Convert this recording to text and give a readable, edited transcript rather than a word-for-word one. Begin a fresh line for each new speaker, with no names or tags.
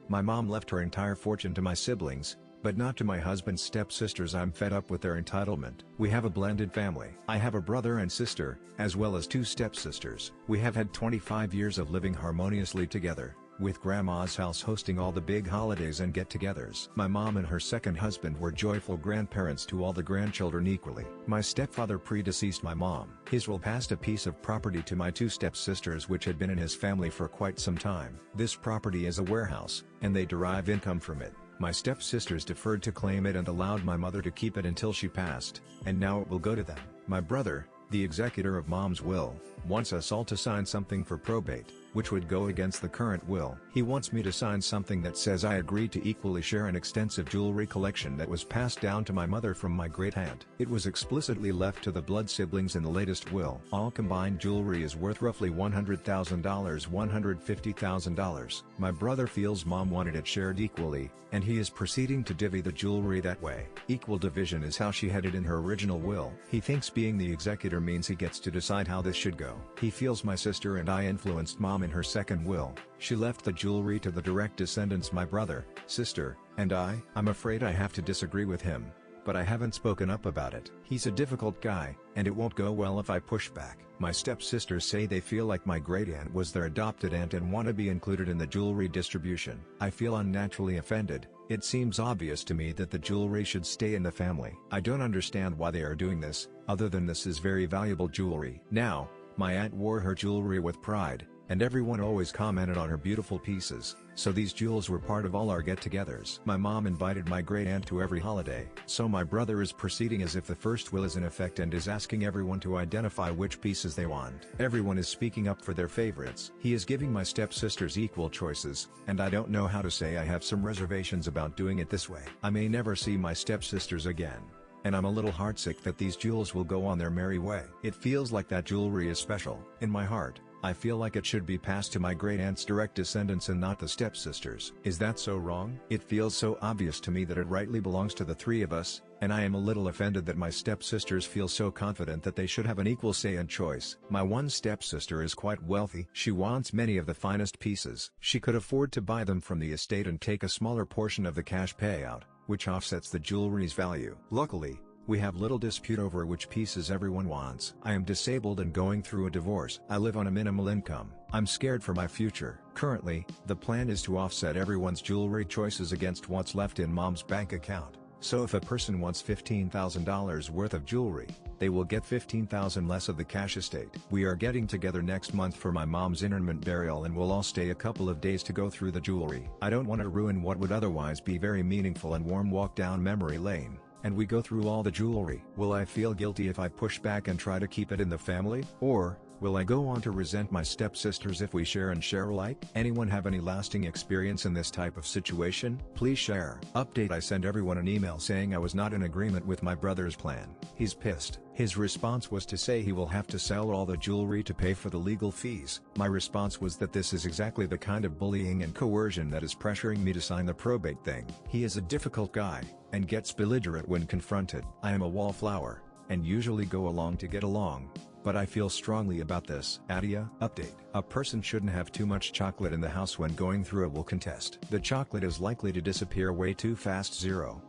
My mom left her entire fortune to my siblings, but not to my husband's stepsisters. I'm fed up with their entitlement. We have a blended family. I have a brother and sister, as well as 2 stepsisters. We have had 25 years of living harmoniously together, with grandma's house hosting all the big holidays and get-togethers. My mom and her second husband were joyful grandparents to all the grandchildren equally. My stepfather predeceased my mom. His will passed a piece of property to my 2 stepsisters which had been in his family for quite some time. This property is a warehouse, and they derive income from it. My stepsisters deferred to claim it and allowed my mother to keep it until she passed, and now it will go to them. My brother, the executor of mom's will, wants us all to sign something for probate, which would go against the current will. He wants me to sign something that says I agree to equally share an extensive jewelry collection that was passed down to my mother from my great-aunt. It was explicitly left to the blood siblings in the latest will. All combined jewelry is worth roughly $100,000, $150,000. My brother feels mom wanted it shared equally, and he is proceeding to divvy the jewelry that way. Equal division is how she had it in her original will. He thinks being the executor means he gets to decide how this should go. He feels my sister and I influenced mom in her second will. She left the jewelry to the direct descendants, my brother, sister, and I. I'm afraid I have to disagree with him, but I haven't spoken up about it. He's a difficult guy, and it won't go well if I push back. My stepsisters say they feel like my great-aunt was their adopted aunt and want to be included in the jewelry distribution. I feel unnaturally offended. It seems obvious to me that the jewelry should stay in the family. I don't understand why they are doing this, other than this is very valuable jewelry. Now, my aunt wore her jewelry with pride, and everyone always commented on her beautiful pieces, so these jewels were part of all our get-togethers. My mom invited my great-aunt to every holiday. So my brother is proceeding as if the first will is in effect and is asking everyone to identify which pieces they want. Everyone is speaking up for their favorites. He is giving my stepsisters equal choices, and I don't know how to say I have some reservations about doing it this way. I may never see my stepsisters again, and I'm a little heartsick that these jewels will go on their merry way. It feels like that jewelry is special. In my heart, I feel like it should be passed to my great-aunt's direct descendants and not the stepsisters. Is that so wrong? It feels so obvious to me that it rightly belongs to the 3 of us, and I am a little offended that my stepsisters feel so confident that they should have an equal say and choice. My one stepsister is quite wealthy. She wants many of the finest pieces. She could afford to buy them from the estate and take a smaller portion of the cash payout, which offsets the jewelry's value. Luckily, we have little dispute over which pieces everyone wants. I am disabled and going through a divorce. I live on a minimal income. I'm scared for my future. Currently, the plan is to offset everyone's jewelry choices against what's left in mom's bank account. So if a person wants $15,000 worth of jewelry, they will get $15,000 less of the cash estate. We are getting together next month for my mom's interment burial and we'll all stay a couple of days to go through the jewelry. I don't want to ruin what would otherwise be very meaningful and warm walk down memory lane, and we go through all the jewelry. Will I feel guilty if I push back and try to keep it in the family? Or will I go on to resent my stepsisters if we share and share alike? Anyone have any lasting experience in this type of situation? Please share. Update: I sent everyone an email saying I was not in agreement with my brother's plan. He's pissed. His response was to say he will have to sell all the jewelry to pay for the legal fees. My response was that this is exactly the kind of bullying and coercion that is pressuring me to sign the probate thing. He is a difficult guy, and gets belligerent when confronted. I am a wallflower, and usually go along to get along, but I feel strongly about this. Adia. Update: a person shouldn't have too much chocolate in the house when going through a will contest. The chocolate is likely to disappear way too fast. 0.